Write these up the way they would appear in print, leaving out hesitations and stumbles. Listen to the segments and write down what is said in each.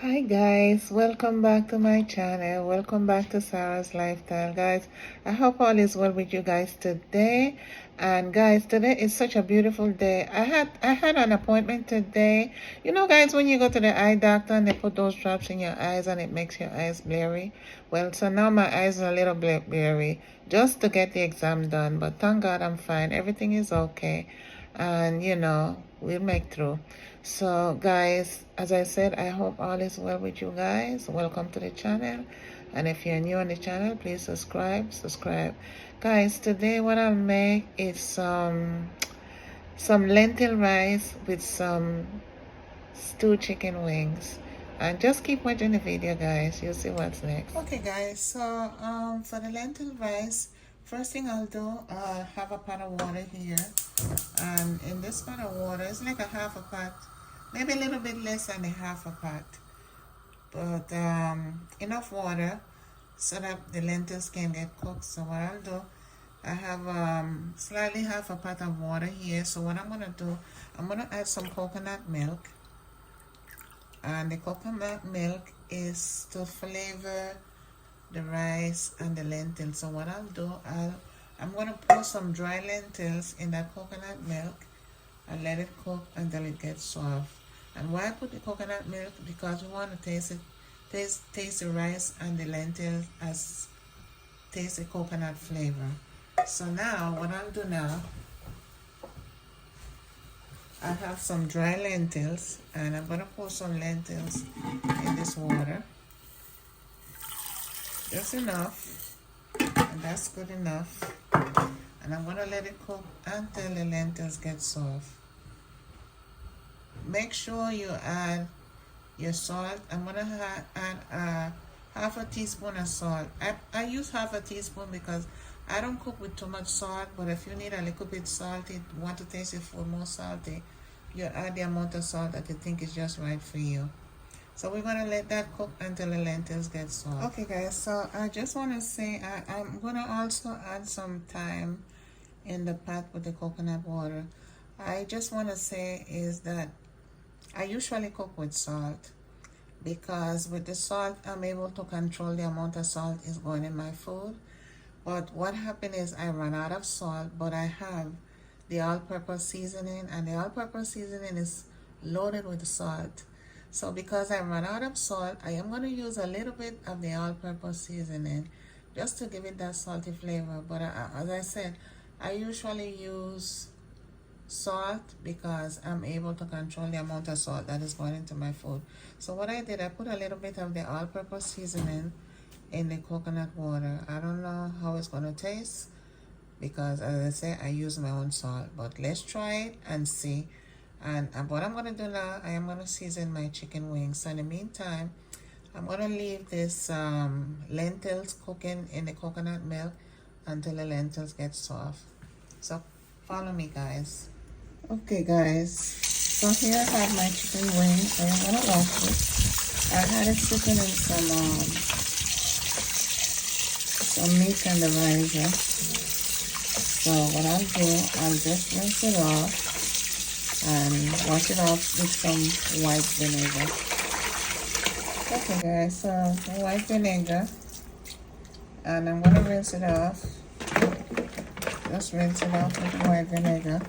Hi guys, welcome back to my channel. Welcome back to Sarah's Lifestyle, guys. I hope all is well with you guys today. And guys, today is such a beautiful day. I had an appointment today. You know guys, when you go to the eye doctor and they put those drops in your eyes and it makes your eyes blurry. Well, so now my eyes are a little bit blurry just to get the exam done. But thank God I'm fine. Everything is okay. And we'll make through. So guys, as I said, I hope all is well with you guys. Welcome to the channel, and if you're new on the channel, please subscribe. Guys, today what I'll make is some lentil rice with some stewed chicken wings, and just keep watching the video guys, you'll see what's next. Okay guys, so for the lentil rice, first thing I'll do, I'll have a pot of water here, and in this pot of water, it's like a half a pot, maybe a little bit less than a half a pot, but enough water so that the lentils can get cooked. So what I'll do, I have slightly half a pot of water here. So what I'm going to do, I'm going to add some coconut milk, and the coconut milk is to flavor the rice and the lentils. So what I'll do, I'm going to pour some dry lentils in that coconut milk and let it cook until it gets soft. And why I put the coconut milk? Because we want to taste the rice and the lentils as taste the coconut flavor. So now what I'll do now, I have some dry lentils, and I'm going to pour some lentils in this water. Just enough, and that's good enough. And I'm going to let it cook until the lentils get soft. Make sure you add your salt. I'm going to add half a teaspoon of salt. I use half a teaspoon because I don't cook with too much salt, but if you need a little bit salty, want to taste your food more salty, you add the amount of salt that you think is just right for you. So we're going to let that cook until the lentils get soft. Okay guys, so I just want to say I'm going to also add some thyme in the pot with the coconut water. I just want to say is that I usually cook with salt, because with the salt I'm able to control the amount of salt is going in my food. But what happened is I ran out of salt, but I have the all-purpose seasoning, and the all-purpose seasoning is loaded with salt. So because I ran out of salt, I am going to use a little bit of the all-purpose seasoning just to give it that salty flavor. But as I said, I usually use salt because I'm able to control the amount of salt that is going into my food. So what I did, I put a little bit of the all-purpose seasoning in the coconut water. I don't know how it's going to taste because, as I say, I use my own salt, but let's try it and see. And what I'm going to do now, I am going to season my chicken wings. So in the meantime, I'm going to leave this lentils cooking in the coconut milk until the lentils get soft. So follow me guys. Okay guys, so here I have my chicken wings. So I'm going to wash it. I had it sitting in some meat tenderizer. So what I'll do, I'll just rinse it off and wash it off with some white vinegar. Okay guys, so white vinegar, and I'm going to rinse it off. Just rinse it off with white vinegar.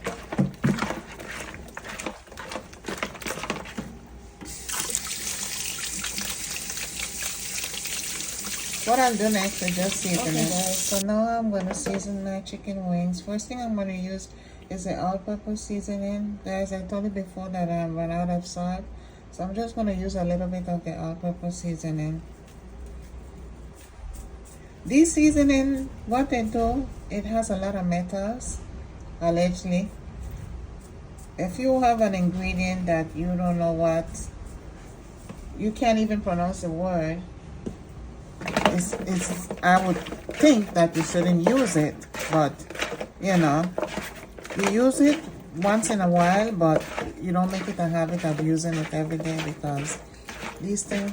What I'll do next is just season it. Guys, so now I'm going to season my chicken wings. First thing I'm going to use is the all-purpose seasoning. Guys, I told you before that I ran out of salt, so I'm just going to use a little bit of the all-purpose seasoning. This seasoning, what they do, it has a lot of metals, allegedly. If you have an ingredient that you don't know what, you can't even pronounce the word, I would think that you shouldn't use it, but you use it once in a while, but you don't make it a habit of using it every day, because these things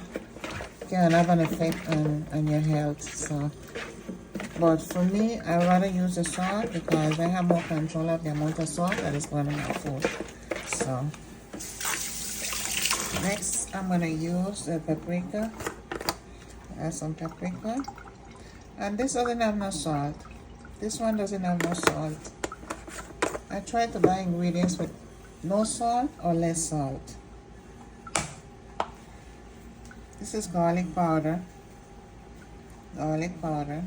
can have an effect on your health. So, but for me, I rather use the salt because I have more control of the amount of salt that is going in my food. So next next I'm gonna use the paprika. Add some paprika. And this doesn't have no salt. This one doesn't have no salt. I try to buy ingredients with no salt or less salt. This is garlic powder. Garlic powder.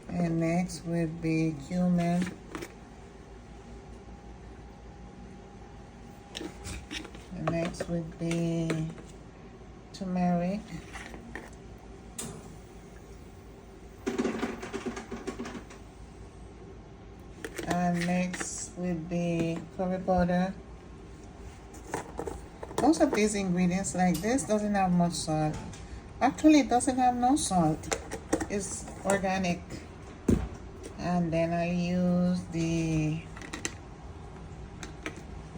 And next would be cumin. And next would be turmeric. And next would be curry powder. Most of these ingredients like this doesn't have much salt. Actually, it doesn't have no salt. It's organic. And then I use the,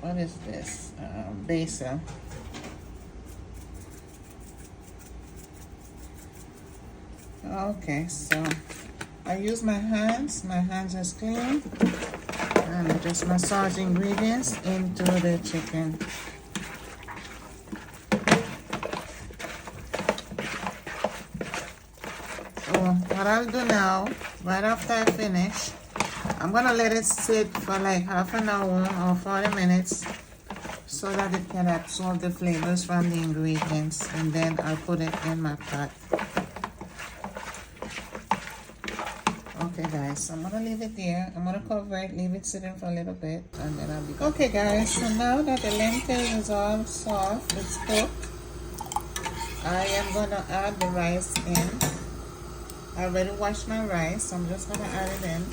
what is this? Basil. Okay, so I use my hands. My hands is clean. And I just massage ingredients into the chicken. So what I'll do now, right after I finish, I'm gonna let it sit for like half an hour or 40 minutes so that it can absorb the flavors from the ingredients, and then I'll put it in my pot. Okay guys, so I'm gonna leave it there. I'm gonna cover it, leave it sitting for a little bit, and then I'll be back. Okay guys, so now that the lentil is all soft, it's cooked, I am gonna add the rice in. I already washed my rice, so I'm just gonna add it in.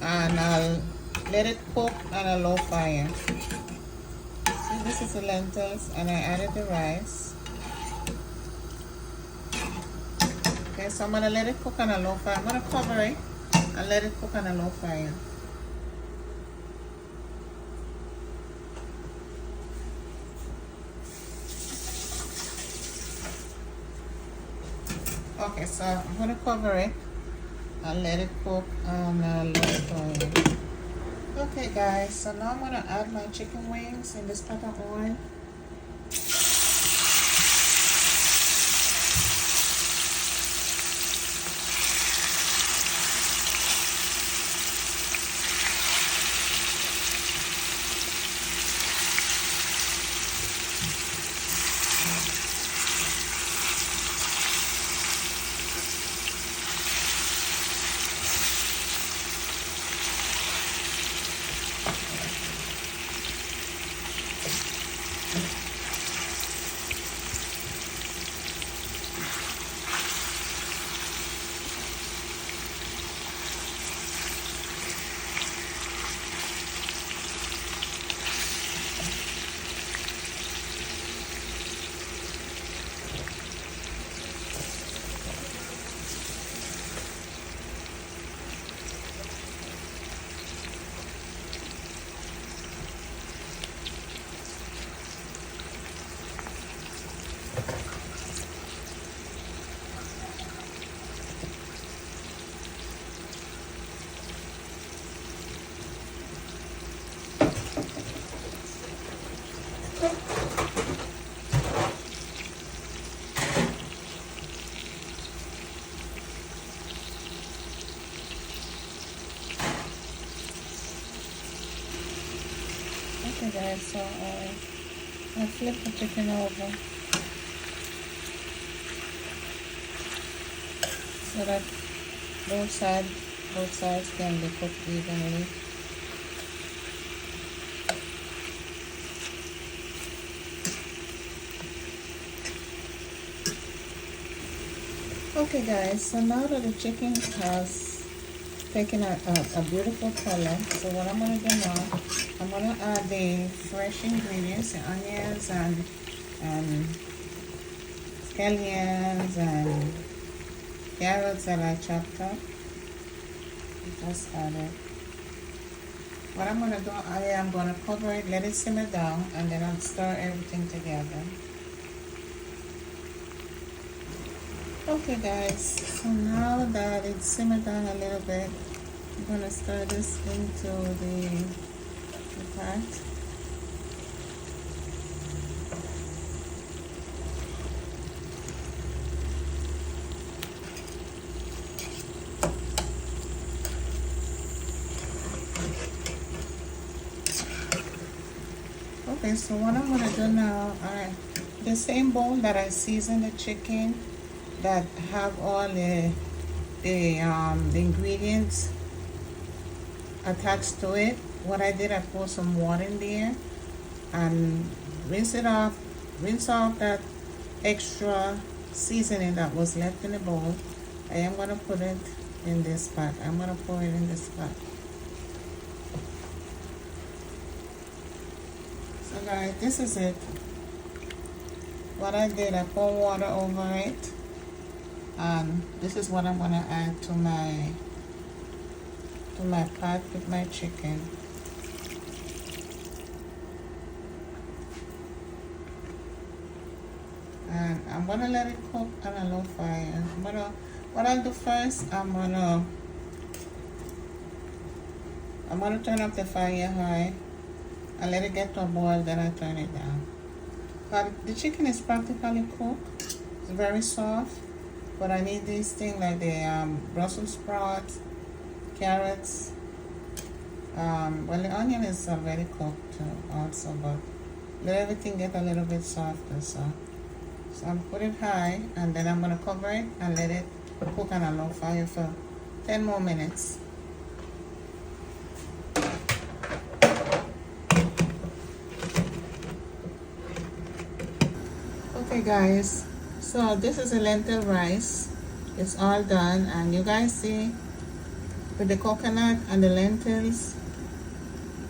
And I'll let it cook on a low fire. See, this is the lentils, and I added the rice. Okay, so I'm gonna let it cook on a low fire. I'm gonna cover it and let it cook on a low fire. Okay, so I'm gonna cover it and let it cook on a low fire. Okay guys, so now I'm gonna add my chicken wings in this pot of oil. Okay guys, so I flip the chicken over so that both sides can be cooked evenly. Okay guys, so now that the chicken has taken a beautiful color, so what I'm going to do now, I'm going to add the fresh ingredients, the onions and scallions and carrots that I chopped up. Just add it. What I'm going to do, I am going to cover it, let it simmer down, and then I'll stir everything together. Okay guys, so now that it's simmered down a little bit, I'm gonna stir this into the pot. Okay, so what I'm gonna do now, the same bowl that I seasoned the chicken, that have all the ingredients attached to it. What I did, I poured some water in there and rinse off that extra seasoning that was left in the bowl. I am gonna put it in this pot. I'm gonna pour it in this pot. So guys, this is it. What I did, I poured water over it, and this is what I'm gonna add to my pot with my chicken. And I'm gonna let it cook on a low fire. What I'll do first, I'm gonna turn up the fire high and let it get to a boil, then I turn it down. But the chicken is practically cooked. It's very soft, but I need these things like the Brussels sprouts, carrots. Well, the onion is already cooked also, but let everything get a little bit softer. So I'm put it high, and then I'm gonna cover it and let it cook on a low fire for 10 more minutes. Okay guys, so this is a lentil rice. It's all done, and you guys see with the coconut and the lentils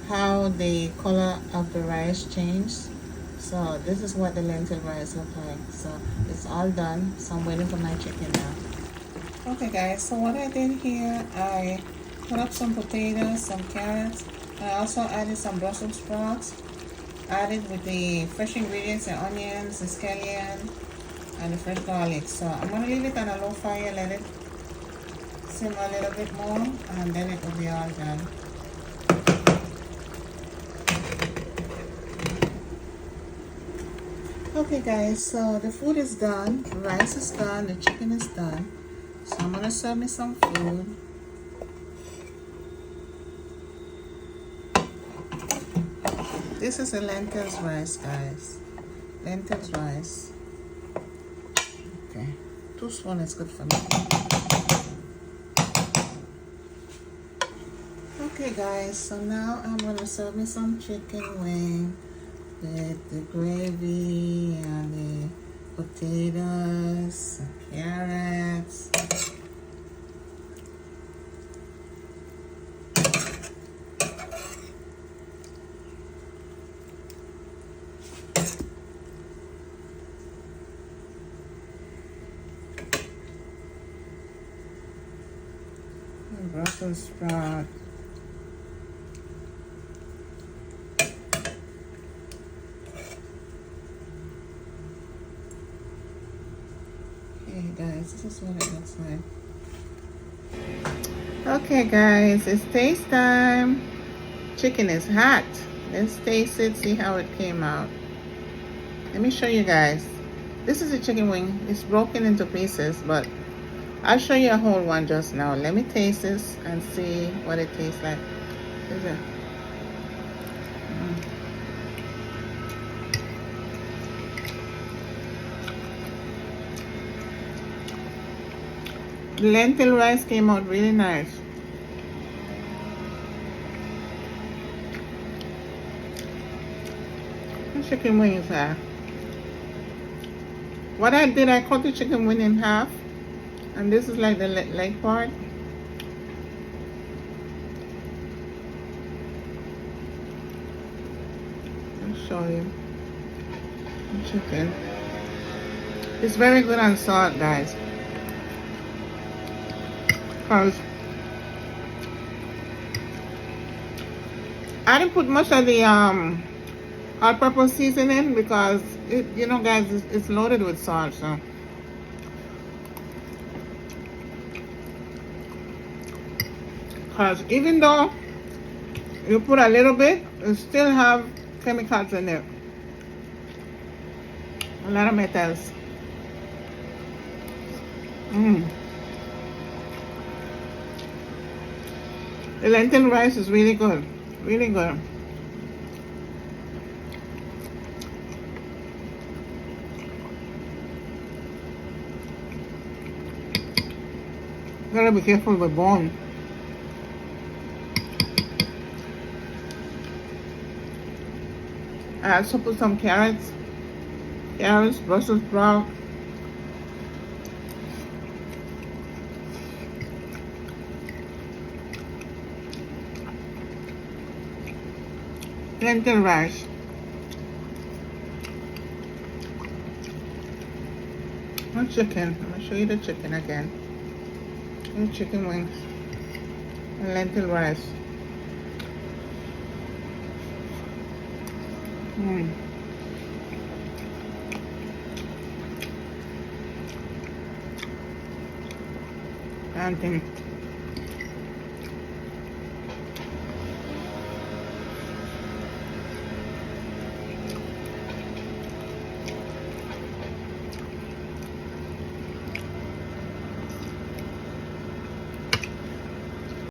how the color of the rice changed. So this is what the lentil rice look like. So it's all done, so I'm waiting for my chicken now. Okay guys, so what I did here, I put up some potatoes, some carrots. I also added some Brussels sprouts, added with the fresh ingredients, the onions, the scallion, and the fresh garlic. So I'm gonna leave it on a low fire, let it simmer a little bit more, and then it will be all done. Okay guys, so the food is done, the rice is done, the chicken is done. So I'm gonna serve me some food. This is a lentils rice, guys. Lentils rice. Okay, 2 spoons is good for me. Okay guys, so now I'm gonna serve me some chicken wing with the gravy and the potatoes, carrots. And Brussels sprout. Okay guys, this is what it looks like. Okay guys, it's taste time. Chicken is hot. Let's taste it, see how it came out. Let me show you guys. This is a chicken wing. It's broken into pieces, but I'll show you a whole one just now. Let me taste this and see what it tastes like. Is it? Lentil rice came out really nice. The chicken wing is half. What I did, I cut the chicken wing in half, and this is like the leg part. I'll show you the chicken. It's very good on salt, guys. Because I didn't put much of the all-purpose seasoning because it, you know, guys, it's loaded with salt. So Because even though you put a little bit, you still have chemicals in it. A lot of metals. The lentil rice is really good. Really good. Gotta be careful with bone. I also put some carrots, Brussels sprout, lentil rice. No chicken. I'm gonna show you the chicken again. And chicken wings and lentil rice. And